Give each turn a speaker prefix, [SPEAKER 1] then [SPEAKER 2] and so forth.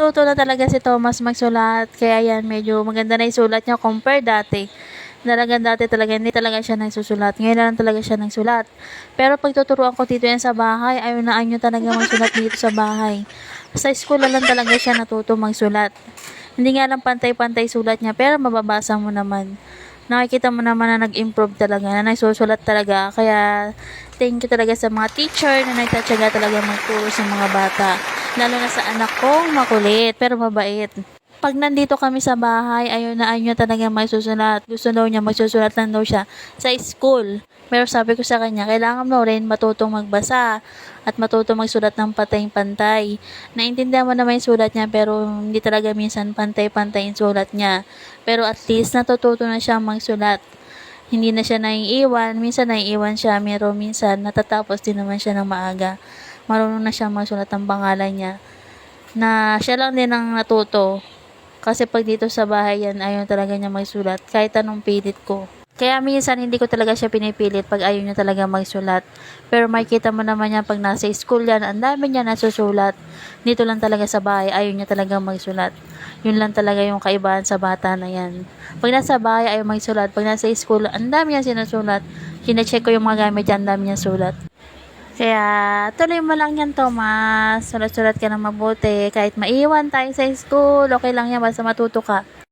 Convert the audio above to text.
[SPEAKER 1] natututo na talaga si Thomas magsulat. Kaya yan, medyo maganda na yung sulat niya compare dati. Talagang dati talaga, hindi talaga siya nagsusulat. Ngayon na lang talaga siya nagsulat. Pero pag tuturuan ko dito yan sa bahay, ayaw na ayaw talaga magsulat dito sa bahay. Sa school na lang talaga siya natuto magsulat. Hindi nga lang pantay-pantay sulat niya, pero mababasa mo naman. Nakikita mo naman na nag-improve talaga, na nagsusulat talaga. Kaya, thank you talaga sa mga teacher na nagtatsaga talaga magturo sa mga bata. Lalo na sa anak kong makulit, pero mabait. Pag nandito kami sa bahay, ayaw na ayaw niya talaga magsusulat. Gusto daw niya magsusulat lang daw siya sa school. Pero sabi ko sa kanya, kailangan mo rin matutong magbasa at matutong magsulat ng pantay-pantay. Naintindihan mo naman yung sulat niya pero hindi talaga minsan pantay-pantay yung sulat niya. Pero at least natututo na siya magsulat. Hindi na siya naiiwan. Minsan naiiwan siya, pero minsan natatapos din naman siya ng maaga. Marunong na siya magsulat ng pangalan niya. Na siya lang din ang natuto. Kasi pag dito sa bahay yan, ayaw talaga niya magsulat. Kahit anong pilit ko. Kaya minsan hindi ko talaga siya pinipilit pag ayaw niya talaga magsulat. Pero makikita mo naman yan pag nasa school yan, ang dami niya nasusulat. Dito lang talaga sa bahay, ayaw niya talaga magsulat. Yun lang talaga yung kaibahan sa bata na yan. Pag nasa bahay, ayaw magsulat. Pag nasa school, ang dami niya sinusulat. Kine-check ko yung mga gamit yan, ang dami niya sulat. Kaya, tuloy mo lang yan, Thomas. Sulat-sulat ka na mabuti. Kahit maiwan tayo sa school, okay lang yan, basta matuto ka.